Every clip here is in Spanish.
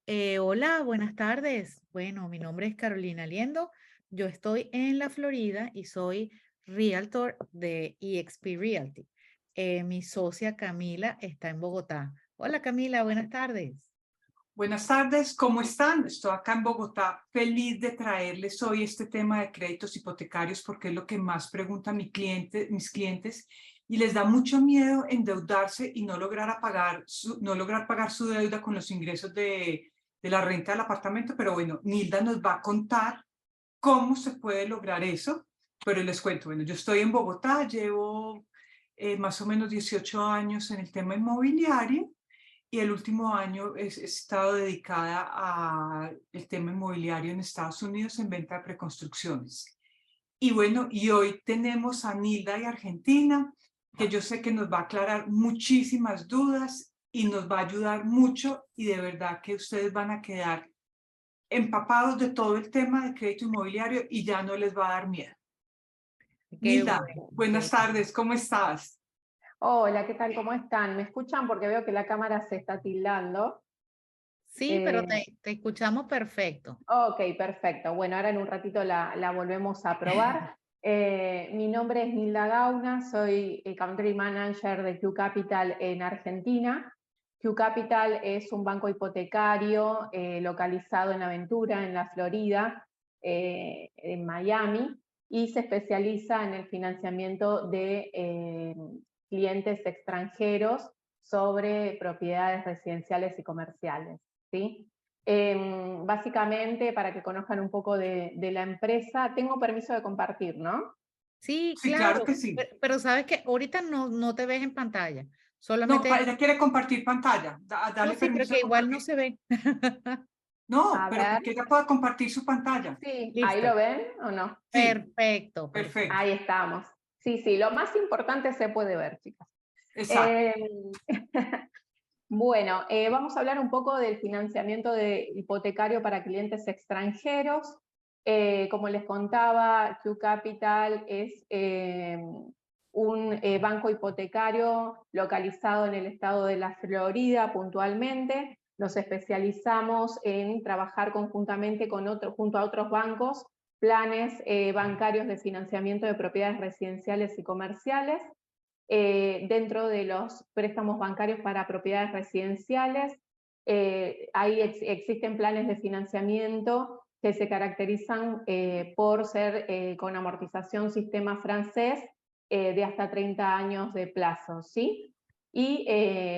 Hola, buenas tardes. Bueno, mi nombre es Carolina Liendo. Yo estoy en la Florida y soy Realtor de eXp Realty. Mi socia Camila está en Bogotá. Hola Camila, buenas tardes. Buenas tardes, ¿cómo están? Estoy acá en Bogotá, feliz de traerles hoy este tema de créditos hipotecarios porque es lo que más preguntan mis clientes y les da mucho miedo endeudarse y no lograr pagar su deuda con los ingresos de la renta del apartamento. Pero bueno, Nilda nos va a contar cómo se puede lograr eso. Pero les cuento, bueno, yo estoy en Bogotá, llevo más o menos 18 años en el tema inmobiliario y el último año he estado dedicada al tema inmobiliario en Estados Unidos en venta de preconstrucciones. Y bueno, y hoy tenemos a Nilda de Argentina, que yo sé que nos va a aclarar muchísimas dudas y nos va a ayudar mucho, y de verdad que ustedes van a quedar empapados de todo el tema de crédito inmobiliario y ya no les va a dar miedo. Qué Nilda, bueno, buenas qué bueno. tardes, ¿cómo estás? Hola, ¿qué tal? ¿Cómo están? ¿Me escuchan? Porque veo que la cámara se está tildando. Sí, pero Eh, te escuchamos perfecto. ok, perfecto. Bueno, ahora en un ratito la volvemos a probar. Mi nombre es Nilda Gauna, soy Country Manager de Q Capital en Argentina. Q Capital es un banco hipotecario localizado en Aventura, en la Florida, en Miami, y se especializa en el financiamiento de clientes extranjeros sobre propiedades residenciales y comerciales, ¿sí? Básicamente, para que conozcan un poco de la empresa, tengo permiso de compartir, ¿no? Sí, Sí, claro claro, que sí. pero sabes que ahorita no te ves en pantalla, No, solamente, ella quiere compartir pantalla. no, Dale sí, pero permiso de que igual no compartir. se ve. No, A pero ver, que ella pueda compartir su pantalla. sí, ¿ahí lo Listo. ven o no? Sí, Perfecto, perfecto. perfecto. Ahí estamos. Sí, sí, lo más importante se puede ver, chicas. Exacto. Eh, bueno, vamos a hablar un poco del financiamiento hipotecario para clientes extranjeros. Como les contaba, Q Capital es un banco hipotecario localizado en el estado de la Florida puntualmente. Nos especializamos en trabajar conjuntamente junto a otros bancos, planes bancarios de financiamiento de propiedades residenciales y comerciales. Dentro de los préstamos bancarios para propiedades residenciales, ahí existen planes de financiamiento que se caracterizan por ser con amortización sistema francés de hasta 30 años de plazo, ¿sí? Y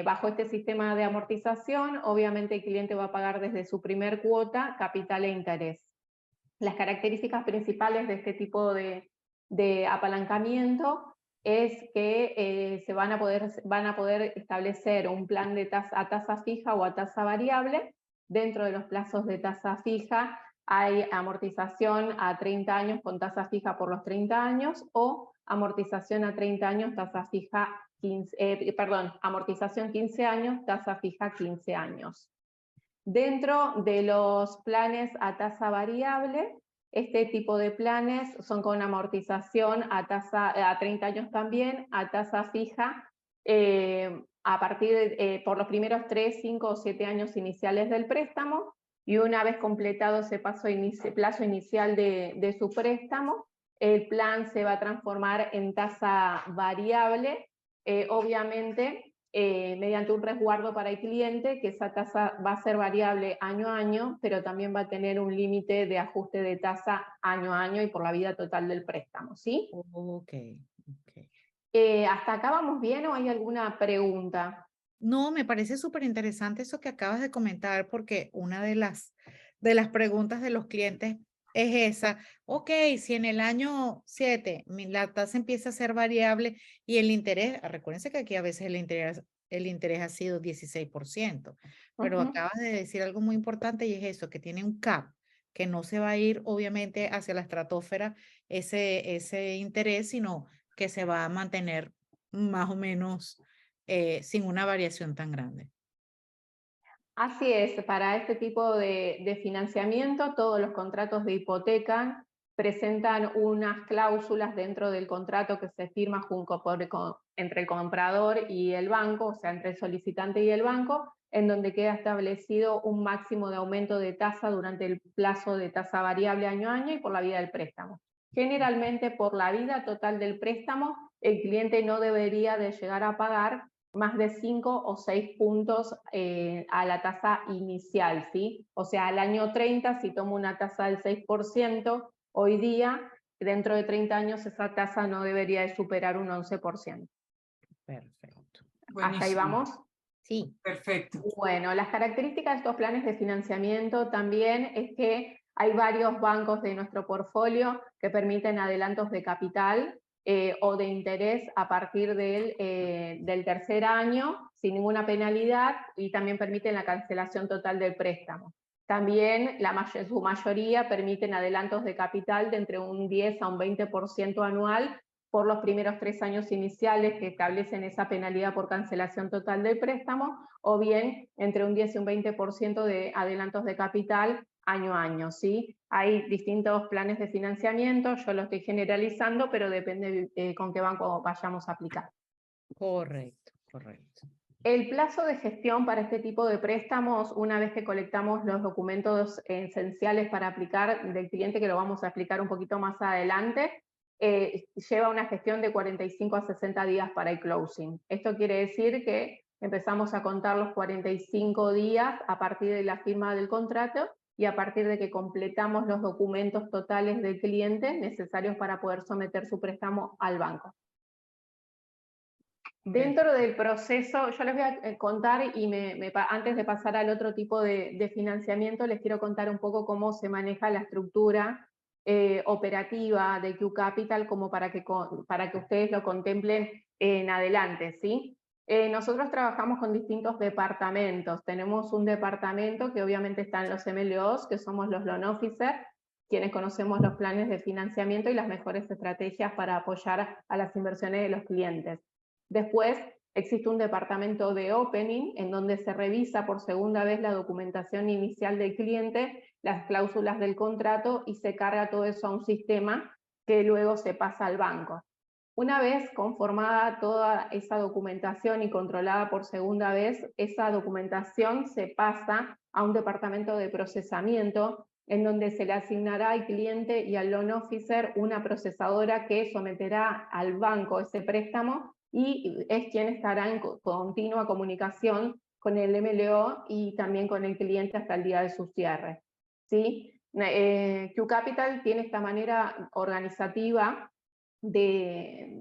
bajo este sistema de amortización, obviamente el cliente va a pagar desde su primer cuota capital e interés. Las características principales de este tipo de apalancamiento es que van a poder establecer un plan de a tasa fija o a tasa variable. Dentro de los plazos de tasa fija hay amortización a 30 años con tasa fija por los 30 años o amortización a 30 años, tasa fija 15, amortización 15 años, tasa fija 15 años. Dentro de los planes a tasa variable, este tipo de planes son con amortización a 30 años también, a tasa fija, a partir por los primeros 3, 5 o 7 años iniciales del préstamo, y una vez completado ese plazo inicial de su préstamo, el plan se va a transformar en tasa variable, obviamente mediante un resguardo para el cliente, que esa tasa va a ser variable año a año, pero también va a tener un límite de ajuste de tasa año a año y por la vida total del préstamo, ¿sí? Ok, ok. ¿Hasta acá vamos bien o hay alguna pregunta? No, me parece súper interesante eso que acabas de comentar, porque una de las preguntas de los clientes es esa. Ok, si en el año 7 la tasa empieza a ser variable y el interés, recuérdense que aquí a veces el interés ha sido 16%, pero Ujú. acabas de decir algo muy importante y es eso, que tiene un cap, que no se va a ir obviamente hacia la estratosfera ese interés, sino que se va a mantener más o menos sin una variación tan grande. Así es, para este tipo de financiamiento, todos los contratos de hipoteca presentan unas cláusulas dentro del contrato que se firma entre el comprador y el banco, o sea, entre el solicitante y el banco, en donde queda establecido un máximo de aumento de tasa durante el plazo de tasa variable año a año y por la vida del préstamo. Generalmente, por la vida total del préstamo, el cliente no debería de llegar a pagar más de 5 o 6 puntos a la tasa inicial, ¿sí? O sea, al año 30, si tomo una tasa del 6%, hoy día, dentro de 30 años, esa tasa no debería de superar un 11%. Perfecto. ¿Hasta ahí vamos? Sí. Perfecto. Bueno, las características de estos planes de financiamiento también es que hay varios bancos de nuestro portfolio que permiten adelantos de capital o de interés a partir del tercer año sin ninguna penalidad, y también permiten la cancelación total del préstamo. También su mayoría permiten adelantos de capital de entre un 10 a un 20% anual por los primeros 3 años iniciales que establecen esa penalidad por cancelación total del préstamo, o bien entre un 10 y un 20% de adelantos de capital año a año, ¿sí? Hay distintos planes de financiamiento, yo lo estoy generalizando, pero depende con qué banco vayamos a aplicar. Correcto, correcto. El plazo de gestión para este tipo de préstamos, una vez que colectamos los documentos esenciales para aplicar del cliente, que lo vamos a explicar un poquito más adelante, lleva una gestión de 45 a 60 días para el closing. Esto quiere decir que empezamos a contar los 45 días a partir de la firma del contrato y a partir de que completamos los documentos totales del cliente necesarios para poder someter su préstamo al banco. Dentro del proceso, yo les voy a contar, y antes de pasar al otro tipo de financiamiento, les quiero contar un poco cómo se maneja la estructura operativa de Q Capital, como para que ustedes lo contemplen en adelante, ¿sí? Nosotros trabajamos con distintos departamentos. Tenemos un departamento que obviamente está en los MLOs, que somos los Loan Officers, quienes conocemos los planes de financiamiento y las mejores estrategias para apoyar a las inversiones de los clientes. Después existe un departamento de opening en donde se revisa por segunda vez la documentación inicial del cliente, las cláusulas del contrato, y se carga todo eso a un sistema que luego se pasa al banco. Una vez conformada toda esa documentación y controlada por segunda vez, esa documentación se pasa a un departamento de procesamiento en donde se le asignará al cliente y al loan officer una procesadora que someterá al banco ese préstamo, y es quien estará en continua comunicación con el MLO y también con el cliente hasta el día de su cierre, ¿sí? Q Capital tiene esta manera organizativa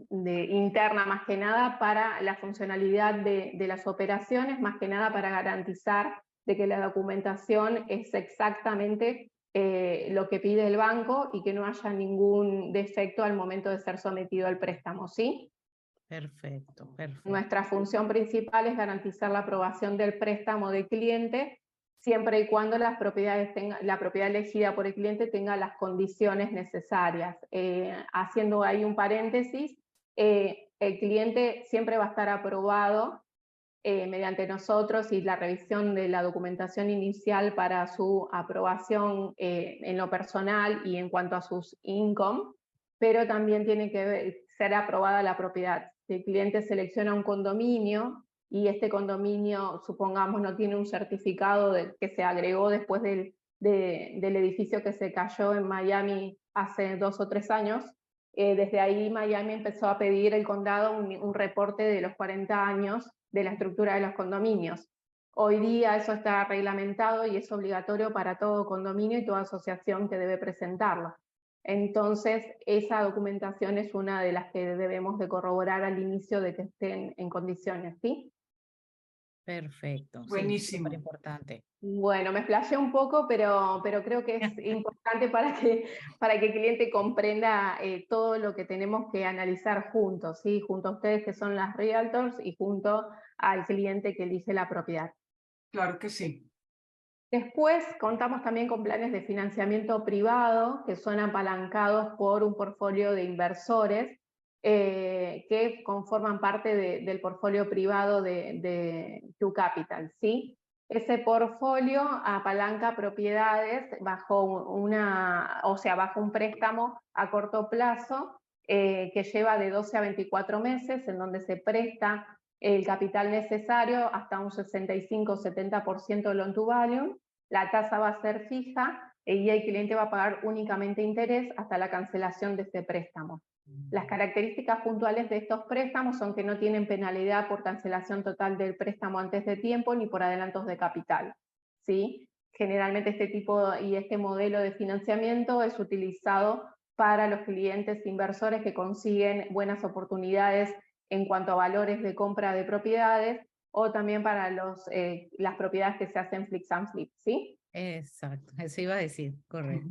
interna, más que nada para la funcionalidad de las operaciones, más que nada para garantizar de que la documentación es exactamente lo que pide el banco y que no haya ningún defecto al momento de ser sometido al préstamo, ¿sí? Perfecto, perfecto. Nuestra función principal es garantizar la aprobación del préstamo del cliente, siempre y cuando la propiedad elegida por el cliente tenga las condiciones necesarias. Haciendo ahí un paréntesis, el cliente siempre va a estar aprobado mediante nosotros y la revisión de la documentación inicial para su aprobación en lo personal y en cuanto a sus income, pero también tiene que ser aprobada la propiedad. Si el cliente selecciona un condominio y este condominio, supongamos, no tiene un certificado que se agregó después del edificio que se cayó en Miami hace 2 o 3 años, desde ahí Miami empezó a pedir el condado un reporte de los 40 años de la estructura de los condominios. Hoy día eso está reglamentado y es obligatorio para todo condominio y toda asociación que debe presentarlo. Entonces, esa documentación es una de las que debemos de corroborar al inicio de que estén en condiciones, ¿sí? Perfecto. Buenísimo. Súper importante. Bueno, me explayé un poco, pero creo que es importante para que el cliente comprenda todo lo que tenemos que analizar juntos, ¿sí? Junto a ustedes que son las realtors y junto al cliente que elige la propiedad. Claro que sí. Después contamos también con planes de financiamiento privado que son apalancados por un portfolio de inversores que conforman parte del portfolio privado de Q Capital, ¿sí? Ese portfolio apalanca propiedades bajo un préstamo a corto plazo que lleva de 12 a 24 meses, en donde se presta el capital necesario hasta un 65-70% loan to value, la tasa va a ser fija y el cliente va a pagar únicamente interés hasta la cancelación de este préstamo. Las características puntuales de estos préstamos son que no tienen penalidad por cancelación total del préstamo antes de tiempo ni por adelantos de capital, ¿sí? Generalmente este tipo y este modelo de financiamiento es utilizado para los clientes inversores que consiguen buenas oportunidades en cuanto a valores de compra de propiedades o también para las propiedades que se hacen fix and flip, ¿sí? Exacto, eso iba a decir, correcto.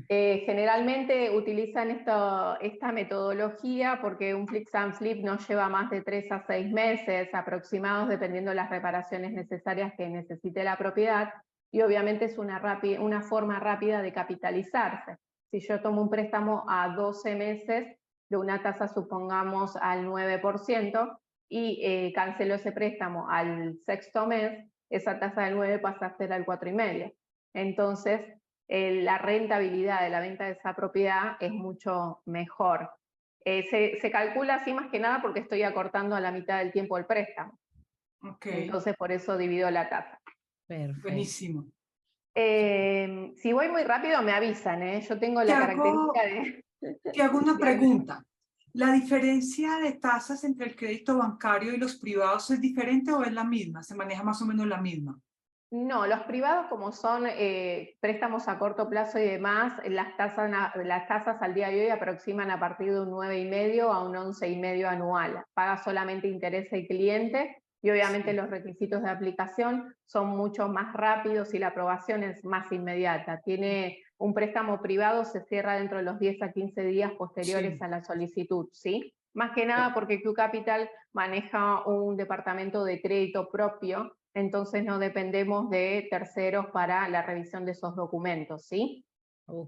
Generalmente utilizan esta metodología porque un fix and flip nos lleva más de 3 a 6 meses aproximados, dependiendo de las reparaciones necesarias que necesite la propiedad, y obviamente es una forma rápida de capitalizarse. Si yo tomo un préstamo a 12 meses de una tasa, supongamos, al 9%, y cancelo ese préstamo al sexto mes, esa tasa del 9 pasa a ser al 4,5%. Entonces, la rentabilidad de la venta de esa propiedad es mucho mejor. Se calcula así más que nada porque estoy acortando a la mitad del tiempo el préstamo. Okay. Entonces, por eso divido la tasa. Perfecto. Buenísimo. Si voy muy rápido, me avisan, ¿eh? Yo tengo la característica de... Te hago una pregunta. ¿La diferencia de tasas entre el crédito bancario y los privados es diferente o es la misma? ¿Se maneja más o menos la misma? No, los privados, como son préstamos a corto plazo y demás, las tasas al día de hoy aproximan a partir de un 9,5 a un 11,5 anual. Paga solamente interés el cliente y obviamente los requisitos de aplicación son mucho más rápidos y la aprobación es más inmediata. Tiene un préstamo privado, se cierra dentro de los 10 a 15 días posteriores a la solicitud, ¿sí? Más que nada porque Q Capital maneja un departamento de crédito propio, entonces no dependemos de terceros para la revisión de esos documentos, ¿sí?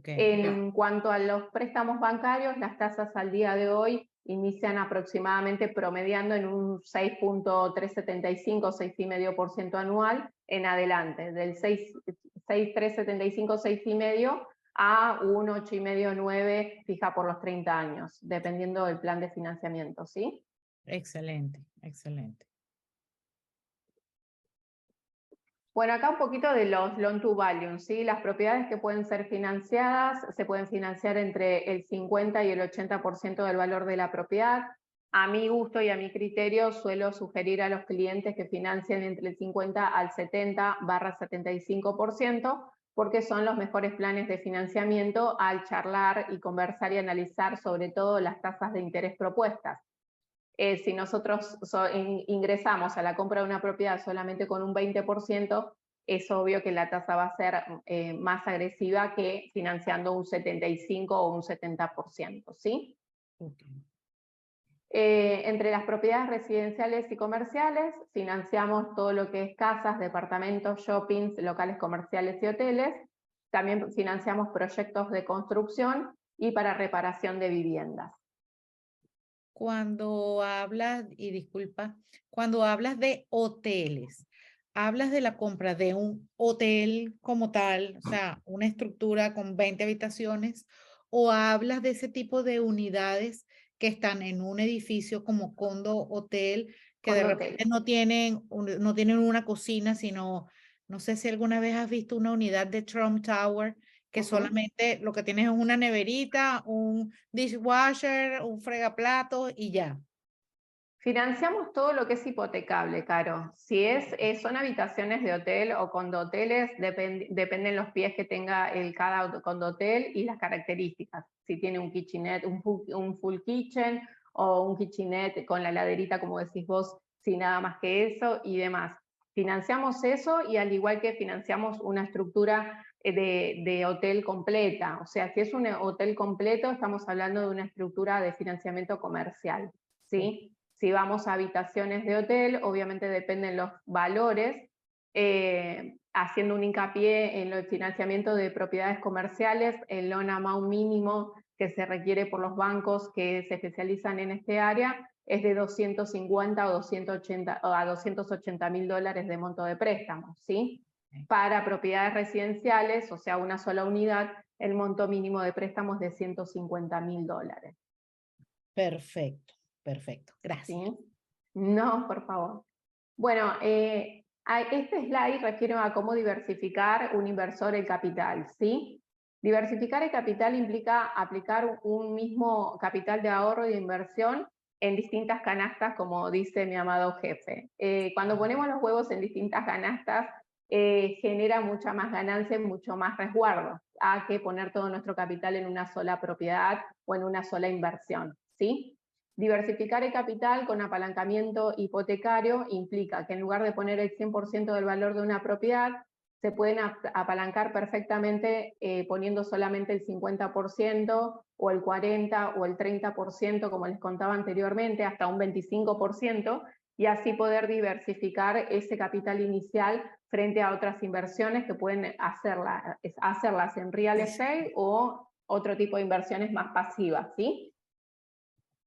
En cuanto a los préstamos bancarios, las tasas al día de hoy inician aproximadamente promediando en un 6.375, 6,5% anual en adelante, del 6,375, 6,5 a un 8,5, 9 fija por los 30 años, dependiendo del plan de financiamiento, ¿sí? Excelente, excelente. Bueno, acá un poquito de los loan to value, ¿sí? Las propiedades que pueden ser financiadas se pueden financiar entre el 50 y el 80% del valor de la propiedad. A mi gusto y a mi criterio suelo sugerir a los clientes que financien entre el 50 al 70/75%, porque son los mejores planes de financiamiento al charlar y conversar y analizar sobre todo las tasas de interés propuestas. Si nosotros ingresamos a la compra de una propiedad solamente con un 20%, es obvio que la tasa va a ser más agresiva que financiando un 75 o un 70%, ¿sí? Entre las propiedades residenciales y comerciales, financiamos todo lo que es casas, departamentos, shoppings, locales comerciales y hoteles. También financiamos proyectos de construcción y para reparación de viviendas. Cuando hablas, y disculpa, cuando hablas de hoteles, ¿hablas de la compra de un hotel como tal, o sea, una estructura con 20 habitaciones, o hablas de ese tipo de unidades que están en un edificio como condo hotel, que de repente no tienen una cocina, sino, no sé si alguna vez has visto una unidad de Trump Tower, que solamente lo que tienes es una neverita, un dishwasher, un fregaplatos y ya? Financiamos todo lo que es hipotecable, Caro. Si son habitaciones de hotel o condohoteles, dependen los pies que tenga cada condohotel y las características. Si tiene un kitchenette, un full kitchen o un kitchenette con la heladerita, como decís vos, sin nada más que eso y demás. Financiamos eso y al igual que financiamos una estructura de hotel completa. O sea, si es un hotel completo, estamos hablando de una estructura de financiamiento comercial, ¿sí? Si vamos a habitaciones de hotel, obviamente dependen los valores, haciendo un hincapié en el financiamiento de propiedades comerciales, el loan amount mínimo que se requiere por los bancos que se especializan en este área es de 250 o 280 o a $280,000 de monto de préstamo, ¿sí? Para propiedades residenciales, o sea, una sola unidad, el monto mínimo de préstamo es de $150,000. Perfecto, perfecto. Gracias. ¿Sí? No, por favor. Bueno, este slide refiere a cómo diversificar un inversor el capital, ¿sí? Diversificar el capital implica aplicar un mismo capital de ahorro y de inversión en distintas canastas, como dice mi amado jefe. Cuando ponemos los huevos en distintas canastas, genera mucha más ganancia y mucho más resguardo a que poner todo nuestro capital en una sola propiedad o en una sola inversión, ¿sí? Diversificar el capital con apalancamiento hipotecario implica que en lugar de poner el 100% del valor de una propiedad, se pueden apalancar perfectamente poniendo solamente el 50% o el 40% o el 30%, como les contaba anteriormente, hasta un 25%, y así poder diversificar ese capital inicial frente a otras inversiones que pueden hacerlas en real estate o otro tipo de inversiones más pasivas, ¿sí?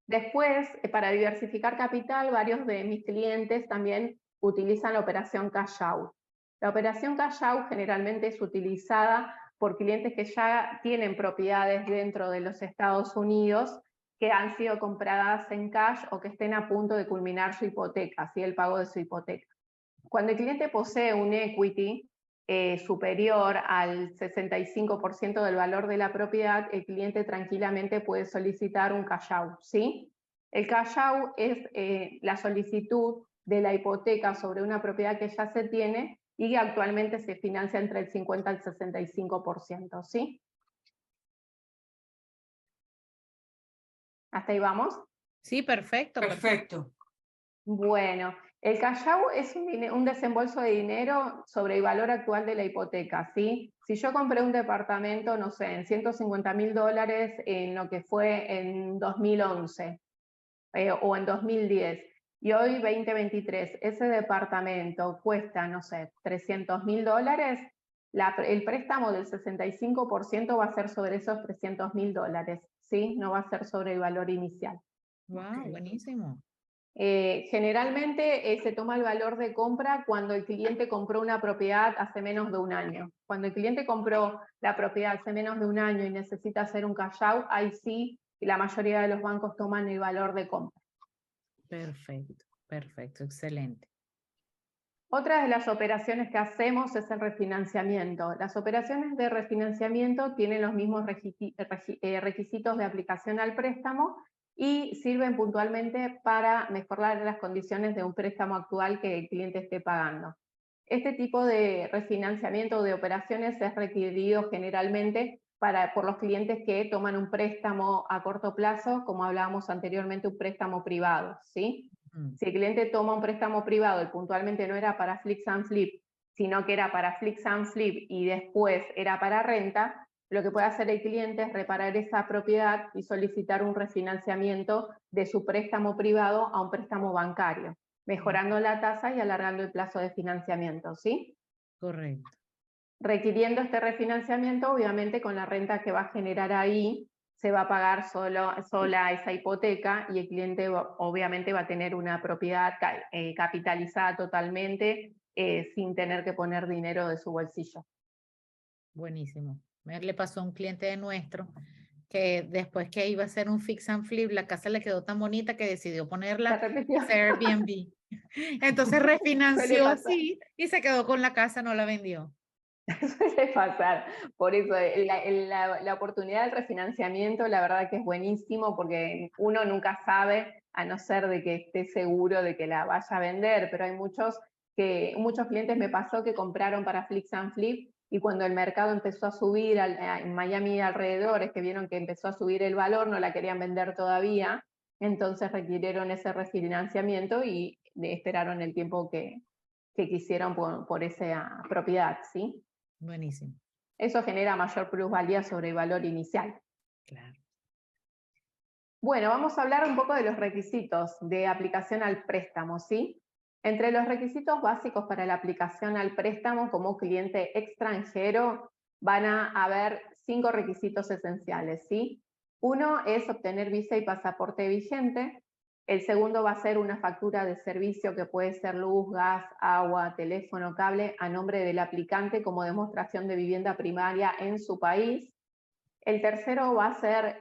Después, para diversificar capital, varios de mis clientes también utilizan la operación cash out. La operación cash out generalmente es utilizada por clientes que ya tienen propiedades dentro de los Estados Unidos que han sido compradas en cash o que estén a punto de culminar su hipoteca, ¿sí? El pago de su hipoteca. Cuando el cliente posee un equity superior al 65% del valor de la propiedad, el cliente tranquilamente puede solicitar un cash out, ¿sí? El cash out es la solicitud de la hipoteca sobre una propiedad que ya se tiene y que actualmente se financia entre el 50 al 65%, ¿sí? ¿Hasta ahí vamos? Sí, perfecto. Perfecto. Bueno, el cash out es un desembolso de dinero sobre el valor actual de la hipoteca, ¿sí? Si yo compré un departamento, no sé, en $150.000 en lo que fue en 2011 o en 2010, y hoy 2023, ese departamento cuesta, no sé, $300.000, el préstamo del 65% va a ser sobre esos $300.000, ¿sí? No va a ser sobre el valor inicial. Wow, buenísimo. Generalmente se toma el valor de compra cuando el cliente compró una propiedad hace menos de un año. Cuando el cliente compró la propiedad hace menos de un año y necesita hacer un cash out, ahí sí la mayoría de los bancos toman el valor de compra. Perfecto, perfecto, excelente. Otra de las operaciones que hacemos es el refinanciamiento. Las operaciones de refinanciamiento tienen los mismos requisitos de aplicación al préstamo y sirven puntualmente para mejorar las condiciones de un préstamo actual que el cliente esté pagando. Este tipo de refinanciamiento de operaciones es requerido generalmente por los clientes que toman un préstamo a corto plazo, como hablábamos anteriormente, un préstamo privado, ¿sí? Si el cliente toma un préstamo privado y puntualmente no era para fix and flip, sino que era para fix and flip y después era para renta, lo que puede hacer el cliente es reparar esa propiedad y solicitar un refinanciamiento de su préstamo privado a un préstamo bancario, mejorando la tasa y alargando el plazo de financiamiento, ¿sí? Correcto. Requiriendo este refinanciamiento, obviamente con la renta que va a generar ahí, se va a pagar sola esa hipoteca y el cliente obviamente va a tener una propiedad capitalizada totalmente sin tener que poner dinero de su bolsillo. Buenísimo. Le pasó a un cliente de nuestro que después que iba a hacer un fix and flip, la casa le quedó tan bonita que decidió ponerla a hacer Airbnb. Entonces refinanció así y se quedó con la casa, no la vendió. Suele pasar, por eso la oportunidad del refinanciamiento la verdad que es buenísimo porque uno nunca sabe, a no ser de que esté seguro de que la vaya a vender, pero hay muchos clientes me pasó que compraron para Fix and Flip y cuando el mercado empezó a subir en Miami y alrededores, que vieron que empezó a subir el valor, no la querían vender todavía, entonces requirieron ese refinanciamiento y esperaron el tiempo que quisieron por esa propiedad, ¿sí? Buenísimo. Eso genera mayor plusvalía sobre el valor inicial. Claro. Bueno, vamos a hablar un poco de los requisitos de aplicación al préstamo, ¿sí? Entre los requisitos básicos para la aplicación al préstamo como cliente extranjero van a haber 5 requisitos esenciales, ¿sí? Uno es obtener visa y pasaporte vigente. El segundo va a ser una factura de servicio que puede ser luz, gas, agua, teléfono, cable, a nombre del aplicante como demostración de vivienda primaria en su país. El tercero va a ser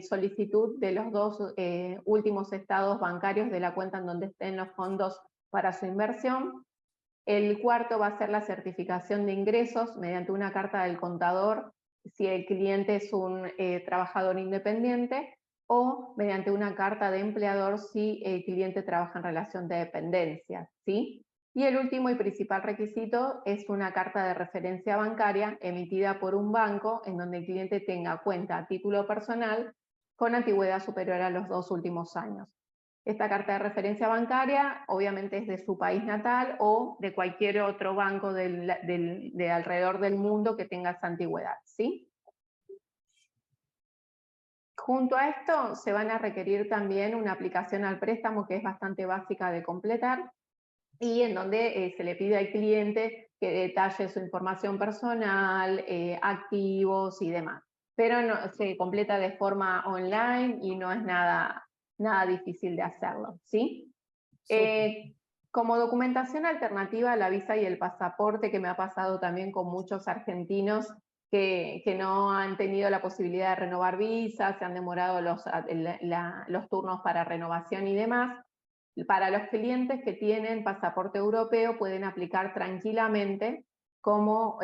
solicitud de los dos últimos estados bancarios de la cuenta en donde estén los fondos para su inversión. El cuarto va a ser la certificación de ingresos mediante una carta del contador si el cliente es un trabajador independiente, o mediante una carta de empleador si el cliente trabaja en relación de dependencia, ¿sí? Y el último y principal requisito es una carta de referencia bancaria emitida por un banco en donde el cliente tenga cuenta a título personal con antigüedad superior a los 2 últimos años. Esta carta de referencia bancaria obviamente es de su país natal o de cualquier otro banco de alrededor del mundo que tenga esa antigüedad, ¿sí? Junto a esto se van a requerir también una aplicación al préstamo que es bastante básica de completar y en donde se le pide al cliente que detalle su información personal, activos y demás. Pero no, se completa de forma online y no es nada difícil de hacerlo, ¿sí? Como documentación alternativa a la visa y el pasaporte, que me ha pasado también con muchos argentinos que no han tenido la posibilidad de renovar visas, se han demorado los turnos para renovación y demás. Para los clientes que tienen pasaporte europeo pueden aplicar tranquilamente como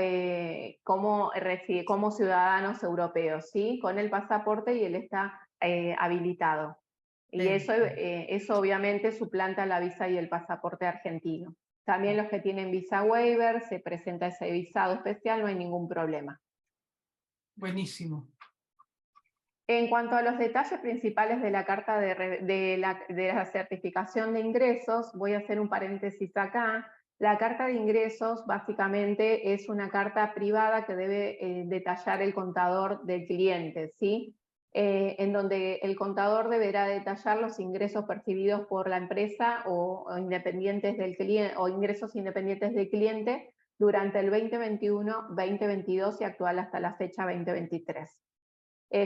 ciudadanos europeos, ¿sí? Con el pasaporte y él está habilitado. Y eso obviamente suplanta la visa y el pasaporte argentino. También los que tienen visa waiver, se presenta ese visado especial, no hay ningún problema. Buenísimo. En cuanto a los detalles principales de la carta de la certificación de ingresos, voy a hacer un paréntesis acá. La carta de ingresos básicamente es una carta privada que debe detallar el contador del cliente, ¿sí? En donde el contador deberá detallar los ingresos percibidos por la empresa o independientes del cliente, o ingresos independientes del cliente durante el 2021, 2022 y actual hasta la fecha 2023.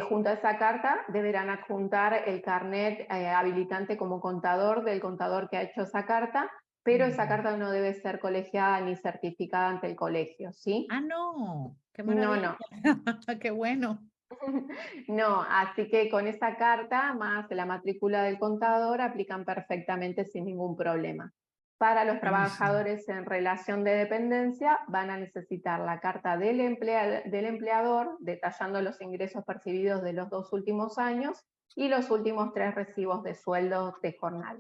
Junto a esa carta deberán adjuntar el carnet habilitante como contador del contador que ha hecho esa carta, pero esa carta no debe ser colegiada ni certificada ante el colegio, ¿sí? Ah, no, qué No, maravilla. no. Qué bueno. No, así que con esa carta más la matrícula del contador aplican perfectamente sin ningún problema. Para los trabajadores en relación de dependencia van a necesitar la carta del empleador detallando los ingresos percibidos de los 2 últimos años y los últimos 3 recibos de sueldo de jornal.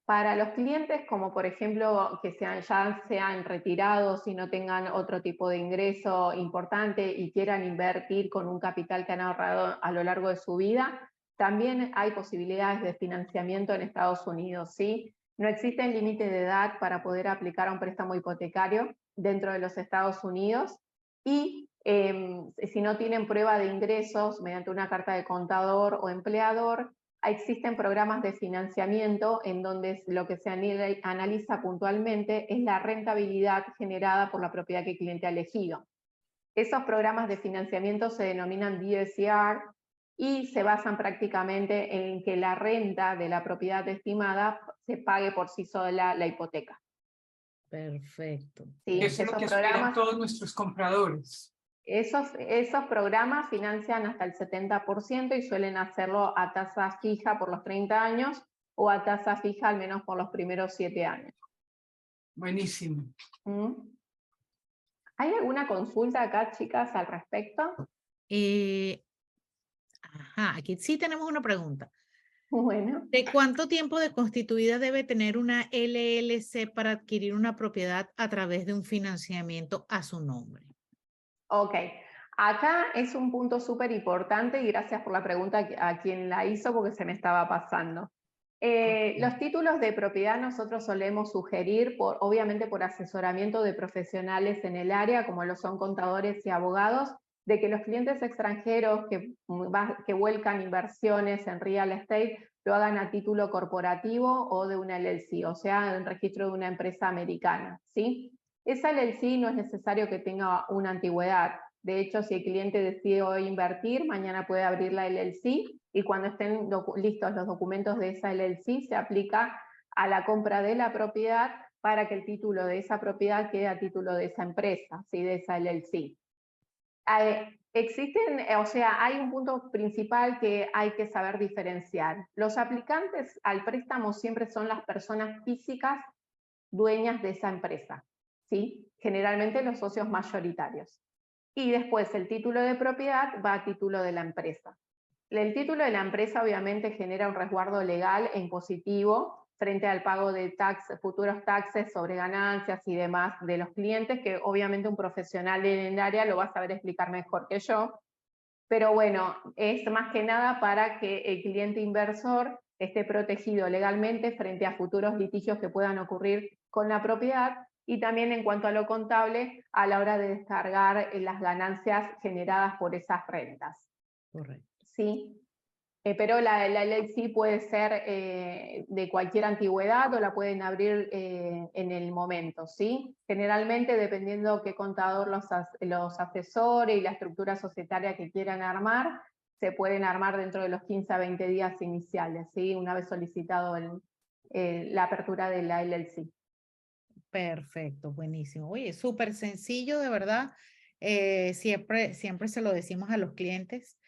Para los clientes, como por ejemplo que ya sean retirados y no tengan otro tipo de ingreso importante y quieran invertir con un capital que han ahorrado a lo largo de su vida, también hay posibilidades de financiamiento en Estados Unidos, ¿sí? No existe límite de edad para poder aplicar a un préstamo hipotecario dentro de los Estados Unidos y si no tienen prueba de ingresos mediante una carta de contador o empleador, existen programas de financiamiento en donde lo que se analiza puntualmente es la rentabilidad generada por la propiedad que el cliente ha elegido. Esos programas de financiamiento se denominan DSCR y se basan prácticamente en que la renta de la propiedad estimada se pague por sí sola la hipoteca. Perfecto. Sí, Eso es lo que esperan todos nuestros compradores. Esos programas financian hasta el 70% y suelen hacerlo a tasa fija por los 30 años o a tasa fija al menos por los primeros 7 años. Buenísimo. ¿Hay alguna consulta acá, chicas, al respecto? Aquí sí tenemos una pregunta. Bueno. ¿De cuánto tiempo de constituida debe tener una LLC para adquirir una propiedad a través de un financiamiento a su nombre? Ok, acá es un punto súper importante y gracias por la pregunta a quien la hizo porque se me estaba pasando. Los títulos de propiedad nosotros solemos sugerir, obviamente por asesoramiento de profesionales en el área, como lo son contadores y abogados, de que los clientes extranjeros que vuelcan inversiones en real estate lo hagan a título corporativo o de una LLC, o sea, en registro de una empresa americana, ¿sí? Esa LLC no es necesario que tenga una antigüedad. De hecho, si el cliente decide hoy invertir, mañana puede abrir la LLC y cuando estén listos los documentos de esa LLC, se aplica a la compra de la propiedad para que el título de esa propiedad quede a título de esa empresa, ¿sí? De esa LLC. Existen, o sea, hay un punto principal que hay que saber diferenciar. Los aplicantes al préstamo siempre son las personas físicas dueñas de esa empresa, ¿sí? Generalmente los socios mayoritarios. Y después el título de propiedad va a título de la empresa. El título de la empresa obviamente genera un resguardo legal e impositivo frente al pago de futuros taxes sobre ganancias y demás de los clientes, que obviamente un profesional en el área lo va a saber explicar mejor que yo. Pero bueno, es más que nada para que el cliente inversor esté protegido legalmente frente a futuros litigios que puedan ocurrir con la propiedad, y también en cuanto a lo contable a la hora de descargar las ganancias generadas por esas rentas. Correcto. ¿Sí? Pero la LLC puede ser de cualquier antigüedad o la pueden abrir en el momento, ¿sí? Generalmente, dependiendo qué contador los asesore y la estructura societaria que quieran armar, se pueden armar dentro de los 15 a 20 días iniciales, ¿sí? Una vez solicitado la apertura de la LLC. Perfecto, buenísimo. Oye, súper sencillo, de verdad. Siempre se lo decimos a los clientes,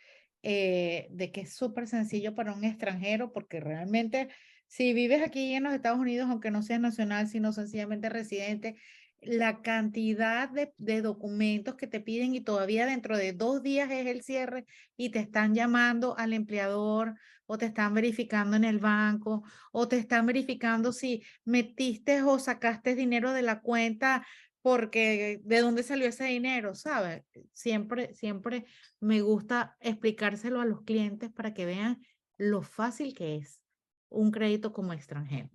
de que es súper sencillo para un extranjero, porque realmente si vives aquí en los Estados Unidos, aunque no seas nacional, sino sencillamente residente, la cantidad de documentos que te piden y todavía dentro de 2 días es el cierre y te están llamando al empleador o te están verificando en el banco o te están verificando si metiste o sacaste dinero de la cuenta porque de dónde salió ese dinero, ¿sabes? Siempre me gusta explicárselo a los clientes para que vean lo fácil que es un crédito como extranjero.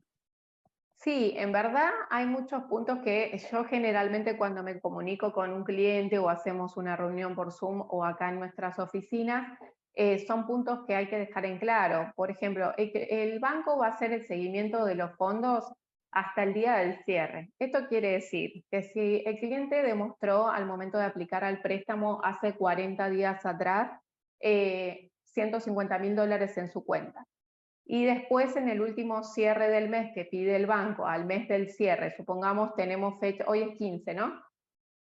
Sí, en verdad hay muchos puntos que yo generalmente cuando me comunico con un cliente o hacemos una reunión por Zoom o acá en nuestras oficinas, son puntos que hay que dejar en claro. Por ejemplo, el banco va a hacer el seguimiento de los fondos hasta el día del cierre. Esto quiere decir que si el cliente demostró al momento de aplicar al préstamo hace 40 días atrás $150.000 en su cuenta, y después en el último cierre del mes que pide el banco, al mes del cierre, supongamos tenemos fecha, hoy es 15, ¿no?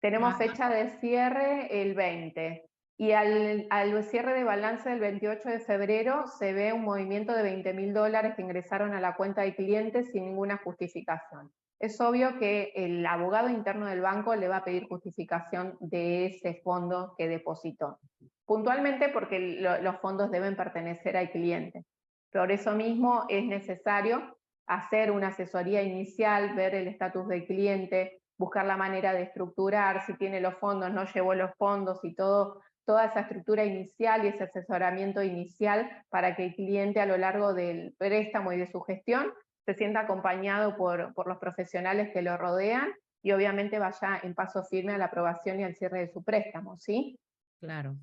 Tenemos fecha de cierre el 20, y al cierre de balance del 28 de febrero se ve un movimiento de $20.000 que ingresaron a la cuenta del cliente sin ninguna justificación. Es obvio que el abogado interno del banco le va a pedir justificación de ese fondo que depositó, puntualmente porque los fondos deben pertenecer al cliente. Por eso mismo es necesario hacer una asesoría inicial, ver el estatus del cliente, buscar la manera de estructurar, si tiene los fondos, no llevó los fondos y toda esa estructura inicial y ese asesoramiento inicial para que el cliente a lo largo del préstamo y de su gestión se sienta acompañado por los profesionales que lo rodean y obviamente vaya en paso firme a la aprobación y al cierre de su préstamo, ¿sí? Claro.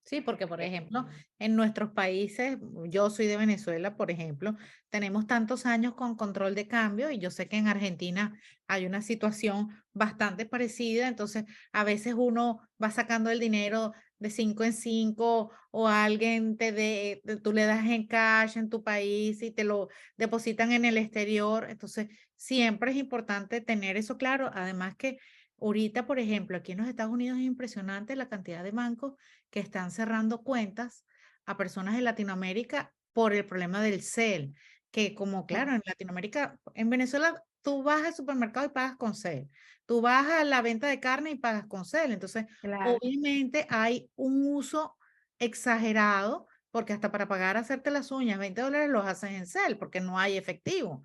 Sí, porque por ejemplo, en nuestros países, yo soy de Venezuela, por ejemplo, tenemos tantos años con control de cambio y yo sé que en Argentina hay una situación bastante parecida, entonces a veces uno va sacando el dinero de 5 en 5 o alguien tú le das en cash en tu país y te lo depositan en el exterior, entonces siempre es importante tener eso claro, además que ahorita, por ejemplo, aquí en los Estados Unidos es impresionante la cantidad de bancos que están cerrando cuentas a personas de Latinoamérica por el problema del CEL, que como claro, en Latinoamérica, en Venezuela, tú vas al supermercado y pagas con CEL, tú vas a la venta de carne y pagas con CEL, entonces Claro. obviamente hay un uso exagerado, porque hasta para pagar hacerte las uñas, $20 los haces en CEL, porque no hay efectivo,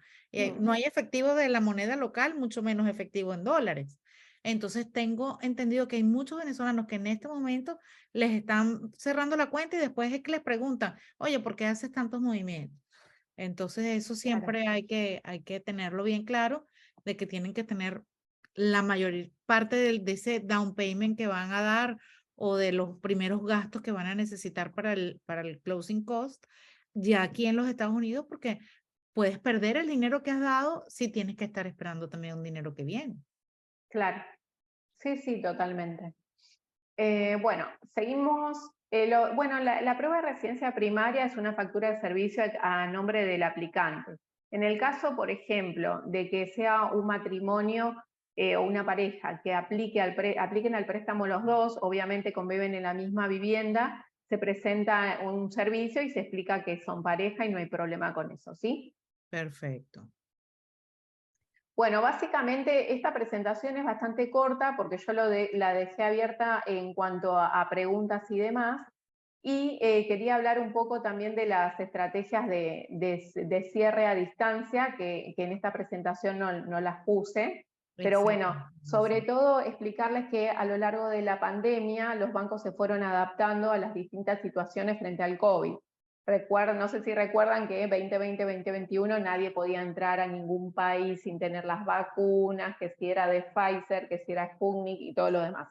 no hay efectivo de la moneda local, mucho menos efectivo en dólares. Entonces tengo entendido que hay muchos venezolanos que en este momento les están cerrando la cuenta y después es que les preguntan, oye, ¿por qué haces tantos movimientos? Entonces eso siempre Claro. hay que tenerlo bien claro, de que tienen que tener la mayor parte de ese down payment que van a dar o de los primeros gastos que van a necesitar para el closing cost, ya aquí en los Estados Unidos, porque puedes perder el dinero que has dado si tienes que estar esperando también un dinero que viene. Claro. Sí, sí, totalmente. Bueno, seguimos. Bueno, la prueba de residencia primaria es una factura de servicio a nombre del aplicante. En el caso, por ejemplo, de que sea un matrimonio o una pareja que apliquen al préstamo los dos, obviamente conviven en la misma vivienda, se presenta un servicio y se explica que son pareja y no hay problema con eso, ¿sí? Perfecto. Bueno, básicamente esta presentación es bastante corta porque yo la dejé abierta en cuanto a preguntas y demás. Y quería hablar un poco también de las estrategias de cierre a distancia, que en esta presentación no las puse. Pero bueno, sobre todo explicarles que a lo largo de la pandemia los bancos se fueron adaptando a las distintas situaciones frente al COVID. No sé si recuerdan que 2020-2021 nadie podía entrar a ningún país sin tener las vacunas, que si era de Pfizer, que si era Sputnik y todo lo demás.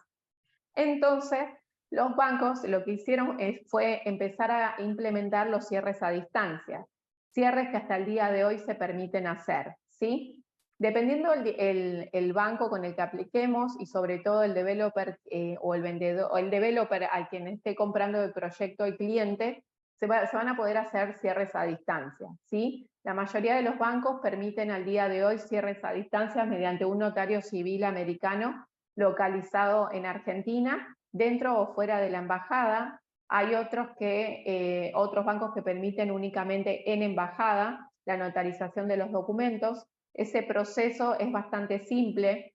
Entonces, los bancos lo que hicieron fue empezar a implementar los cierres a distancia, cierres que hasta el día de hoy se permiten hacer, ¿sí? Dependiendo el banco con el que apliquemos y sobre todo el developer o el vendedor o el developer al quien esté comprando el proyecto el cliente, se van a poder hacer cierres a distancia, ¿sí? La mayoría de los bancos permiten al día de hoy cierres a distancia mediante un notario civil americano localizado en Argentina, dentro o fuera de la embajada. Hay otros bancos que permiten únicamente en embajada la notarización de los documentos. Ese proceso es bastante simple.